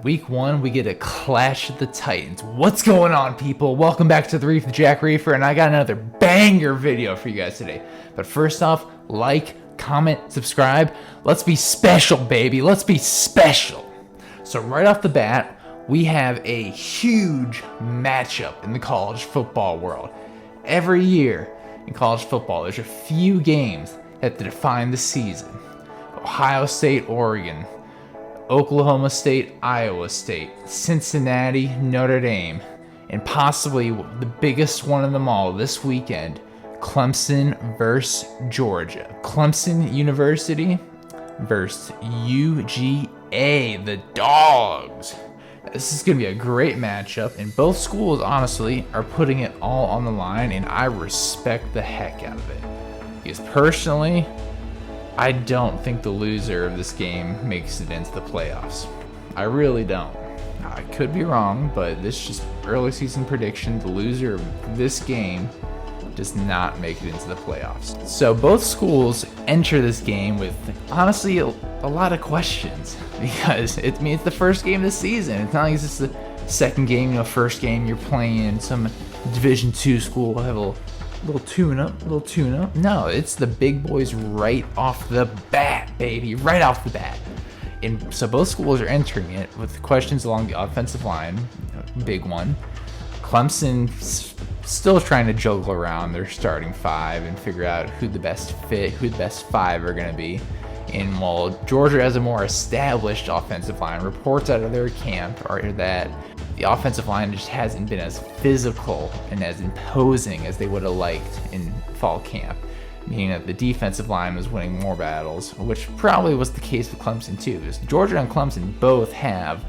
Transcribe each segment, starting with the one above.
Week 1, we get a clash of the Titans. What's going on, people? Welcome back to The Reef with Jack Reefer, and I got another banger video for you guys today. But first off, like, comment, subscribe. Let's be special, baby. Let's be special. So right off the bat, we have a huge matchup in the college football world. Every year in college football, there's a few games that define the season. Ohio State, Oregon, Oklahoma State, Iowa State, Cincinnati, Notre Dame, and possibly the biggest one of them all this weekend, Clemson versus Georgia. Clemson University versus UGA, the Dogs. This is going to be a great matchup, and both schools, honestly, are putting it all on the line, and I respect the heck out of it. Because personally, I don't think the loser of this game makes it into the playoffs. I really don't. I could be wrong, but this is just early season prediction. The loser of this game does not make it into the playoffs. So both schools enter this game with, honestly, a lot of questions. Because it's the first game of the season. It's not like it's just the second game, first game you're playing some Division II school. Have a little tune-up. No, it's the big boys right off the bat, baby. Right off the bat. And so both schools are entering it with questions along the offensive line. Big one. Clemson's still trying to juggle around their starting five and figure out who the best fit, who the best five are going to be. And while Georgia has a more established offensive line, reports out of their camp are that the offensive line just hasn't been as physical and as imposing as they would have liked in fall camp. Meaning that the defensive line was winning more battles, which probably was the case with Clemson too. Because Georgia and Clemson both have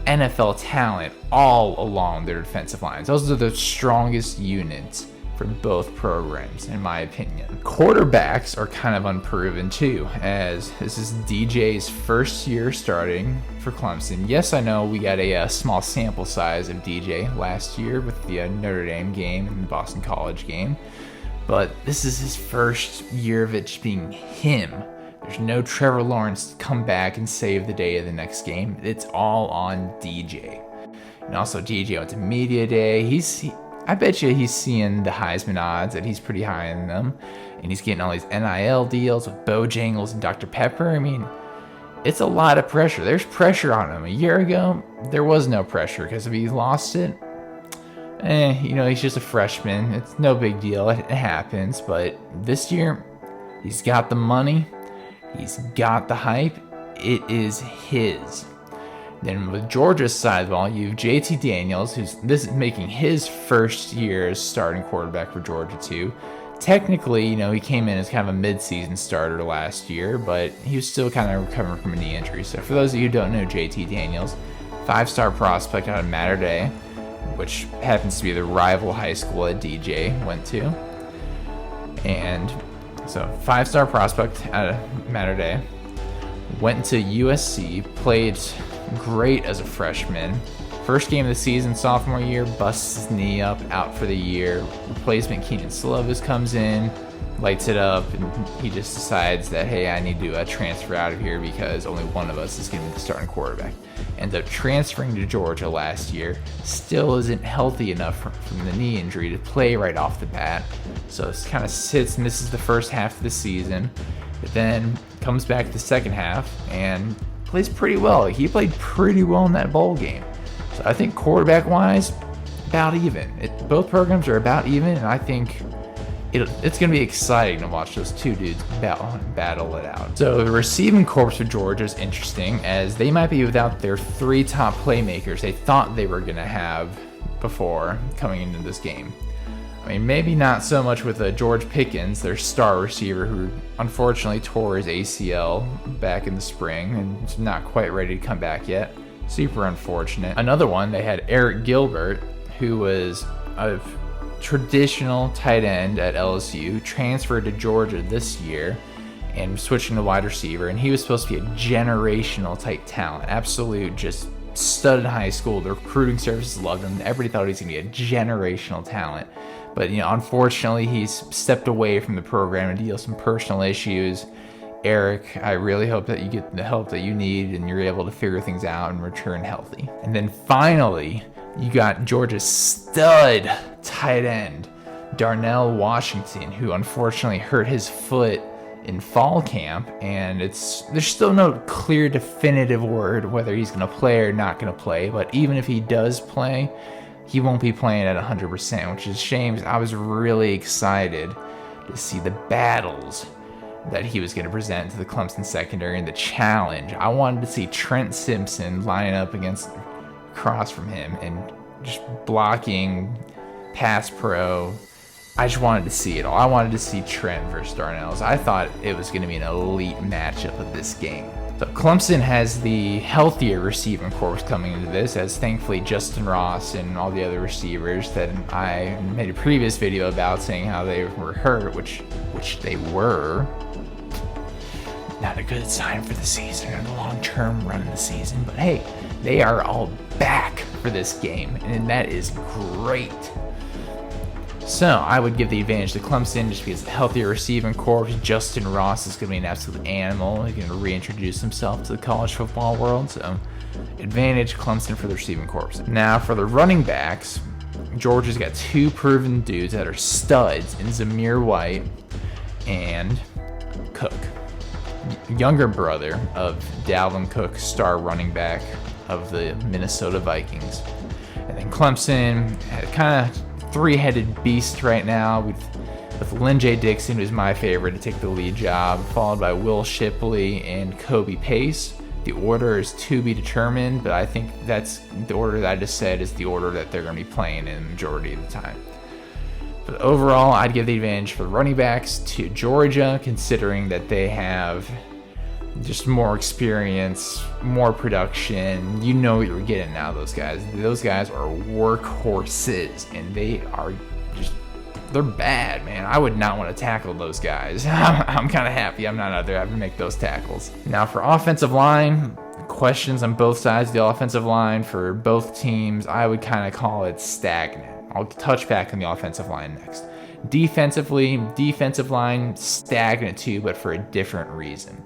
NFL talent all along their defensive lines. Those are the strongest units from both programs, in my opinion. Quarterbacks are kind of unproven too, as this is DJ's first year starting for Clemson. Yes, I know we got a small sample size of DJ last year with the Notre Dame game and the Boston College game, but this is his first year of it just being him. There's no Trevor Lawrence to come back and save the day of the next game. It's all on DJ. And also DJ went to media day. I bet you he's seeing the Heisman odds, that he's pretty high in them. And he's getting all these NIL deals with Bojangles and Dr. Pepper. I mean, it's a lot of pressure. There's pressure on him. A year ago, there was no pressure because if he lost it, he's just a freshman. It's no big deal. It happens. But this year, he's got the money. He's got the hype. It is his. Then with Georgia's side of the ball, you have JT Daniels, this is making his first year as starting quarterback for Georgia too. Technically, he came in as kind of a mid-season starter last year, but he was still kind of recovering from a knee injury. So for those of you who don't know JT Daniels, 5-star prospect out of Mater Dei, which happens to be the rival high school that DJ went to. And so 5-star prospect out of Mater Dei, went to USC, played great as a freshman. First game of the season, sophomore year, busts his knee up, out for the year. Replacement Keenan Slovis comes in, lights it up, and he just decides that, hey, I need to transfer out of here because only one of us is going to be the starting quarterback. Ends up transferring to Georgia last year. Still isn't healthy enough from the knee injury to play right off the bat. So it kind of sits, misses the first half of the season, but then comes back the second half and plays pretty well. He played pretty well in that bowl game. So I think quarterback-wise, about even. Both programs are about even, and I think it's going to be exciting to watch those two dudes battle it out. So the receiving corps for Georgia is interesting, as they might be without their 3 top playmakers they thought they were going to have before coming into this game. I mean, maybe not so much with George Pickens, their star receiver, who unfortunately tore his ACL back in the spring and is not quite ready to come back yet. Super unfortunate. Another one, they had Eric Gilbert, who was a traditional tight end at LSU, transferred to Georgia this year and switching to wide receiver, and he was supposed to be a generational type talent. Absolute just stud in high school. The recruiting services loved him. Everybody thought he was going to be a generational talent. But, unfortunately, he's stepped away from the program and deals with some personal issues. Eric, I really hope that you get the help that you need and you're able to figure things out and return healthy. And then finally, you got Georgia's stud tight end, Darnell Washington, who unfortunately hurt his foot in fall camp, and there's still no clear definitive word whether he's going to play or not going to play. But even if he does play, he won't be playing at 100%, which is a shame. I was really excited to see the battles that he was going to present to the Clemson secondary and the challenge. I wanted to see Trent Simpson line up across from him and just blocking pass pro. I just wanted to see it all. I wanted to see Trent versus Darnell. I thought it was going to be an elite matchup of this game. So Clemson has the healthier receiving corps coming into this, as thankfully Justin Ross and all the other receivers that I made a previous video about saying how they were hurt, which they were. Not a good sign for the season or the long-term run of the season, but hey, they are all back for this game, and that is great. So I would give the advantage to Clemson just because the healthier receiving corps. Justin Ross is going to be an absolute animal. He's going to reintroduce himself to the college football world. So advantage Clemson for the receiving corps. Now for the running backs, Georgia's got two proven dudes that are studs in Zamir White and Cook, younger brother of Dalvin Cook, star running back of the Minnesota Vikings. And then Clemson had kind of three-headed beast right now with Lynn J. Dixon, who's my favorite to take the lead job, followed by Will Shipley and Kobe Pace. The order is to be determined, but I think that's the order that I just said is the order that they're going to be playing in the majority of the time. But overall, I'd give the advantage for the running backs to Georgia, considering that they have just more experience, more production. You know what you're getting now, those guys. Those guys are workhorses, and they're bad, man. I would not want to tackle those guys. I'm kind of happy I'm not out there having to make those tackles. Now for offensive line, questions on both sides of the offensive line for both teams. I would kind of call it stagnant. I'll touch back on the offensive line next. Defensively, defensive line stagnant too, but for a different reason.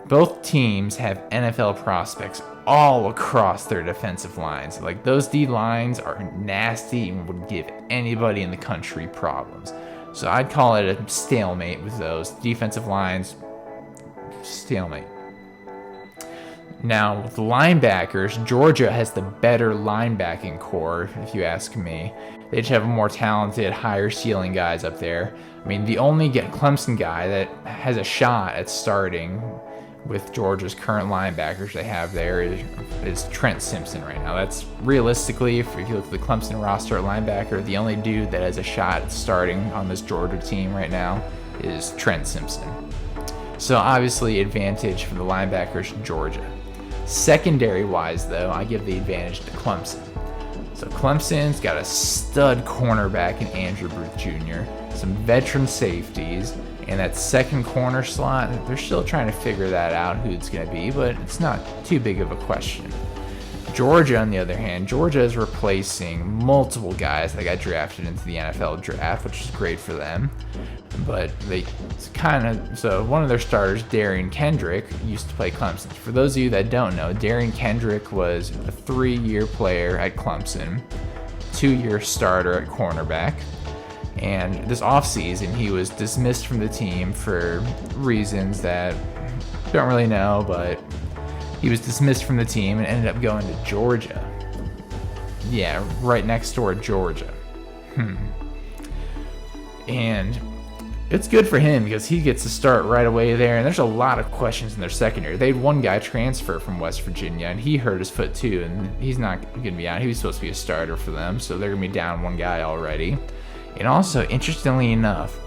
Both teams have NFL prospects all across their defensive lines. Like, those D lines are nasty and would give anybody in the country problems. So I'd call it a stalemate with those defensive lines. Stalemate. Now, with the linebackers, Georgia has the better linebacking core, if you ask me. They just have more talented, higher ceiling guys up there. I mean, the only Clemson guy that has a shot at starting with Georgia's current linebackers they have there is Trent Simpson right now. That's realistically, if you look at the Clemson roster at linebacker, the only dude that has a shot at starting on this Georgia team right now is Trent Simpson. So obviously advantage for the linebackers in Georgia. Secondary-wise, though, I give the advantage to Clemson. So Clemson's got a stud cornerback in Andrew Booth Jr., some veteran safeties, and that second corner slot, they're still trying to figure that out, who it's going to be, but it's not too big of a question. Georgia, on the other hand, Georgia is replacing multiple guys that got drafted into the NFL draft, which is great for them. But so one of their starters, Darian Kendrick, used to play Clemson. For those of you that don't know, Darian Kendrick was a 3-year player at Clemson, 2-year starter at cornerback. And this offseason, he was dismissed from the team for reasons that I don't really know, but he was dismissed from the team and ended up going to Georgia. Yeah, right next door, Georgia. And it's good for him because he gets to start right away there. And there's a lot of questions in their secondary. They had one guy transfer from West Virginia, and he hurt his foot too, and he's not going to be out. He was supposed to be a starter for them, so they're going to be down one guy already. And also, interestingly enough,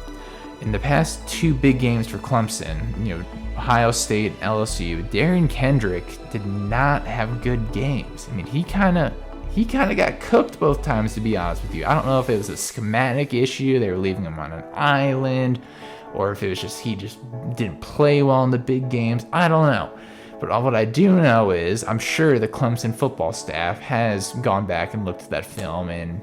in the past 2 big games for Clemson, Ohio State and LSU, Darian Kendrick did not have good games. I mean, he kind of got cooked both times, to be honest with you. I don't know if it was a schematic issue, they were leaving him on an island, or if it was just he just didn't play well in the big games. I don't know. But what I do know is I'm sure the Clemson football staff has gone back and looked at that film and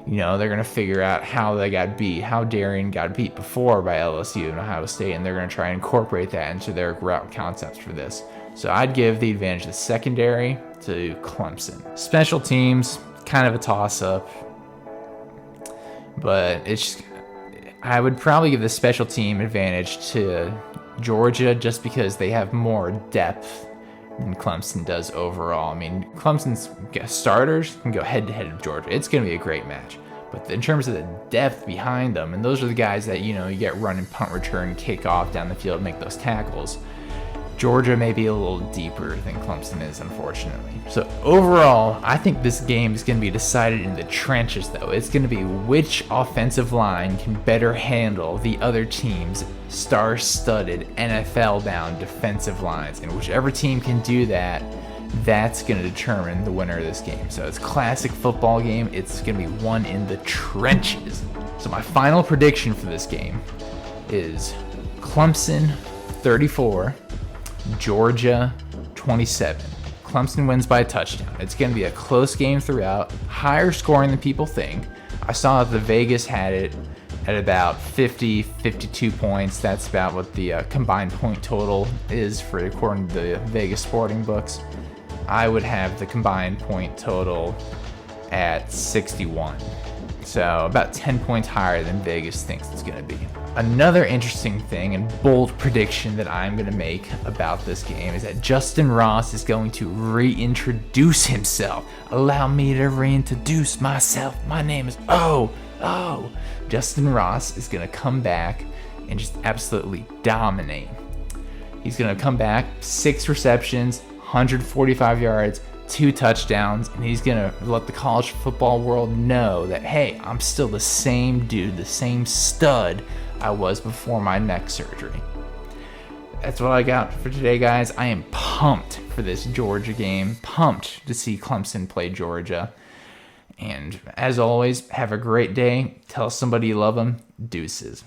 You know, they're going to figure out how they got beat, how Darian got beat before by LSU and Ohio State, and they're going to try and incorporate that into their route concepts for this. So I'd give the advantage of the secondary to Clemson. Special teams, kind of a toss-up, but I would probably give the special team advantage to Georgia just because they have more depth than Clemson does overall. I mean, Clemson's starters can go head-to-head with Georgia. It's going to be a great match. But in terms of the depth behind them, and those are the guys that, you know, you get running, punt, return, kick off down the field, make those tackles. Georgia may be a little deeper than Clemson is, unfortunately. So overall, I think this game is going to be decided in the trenches, though. It's going to be which offensive line can better handle the other team's star-studded, NFL-bound defensive lines. And whichever team can do that, that's going to determine the winner of this game. So it's a classic football game. It's going to be won in the trenches. So my final prediction for this game is Clemson 34, Georgia 27. Clemson wins by a touchdown. It's going to be a close game throughout, higher scoring than people think. I saw that the Vegas had it at about 52 points. That's about what the combined point total is for according to the Vegas sporting books. I would have the combined point total at 61. So about 10 points higher than Vegas thinks it's going to be. Another interesting thing and bold prediction that I'm going to make about this game is that Justin Ross is going to reintroduce himself. Allow me to reintroduce myself. My name is Justin Ross is going to come back and just absolutely dominate. He's going to come back, 6 receptions, 145 yards, 2 touchdowns, and he's going to let the college football world know that, hey, I'm still the same dude, the same stud I was before my neck surgery. That's what I got for today, guys. I am pumped for this Georgia game, pumped to see Clemson play Georgia. And as always, have a great day. Tell somebody you love them. Deuces.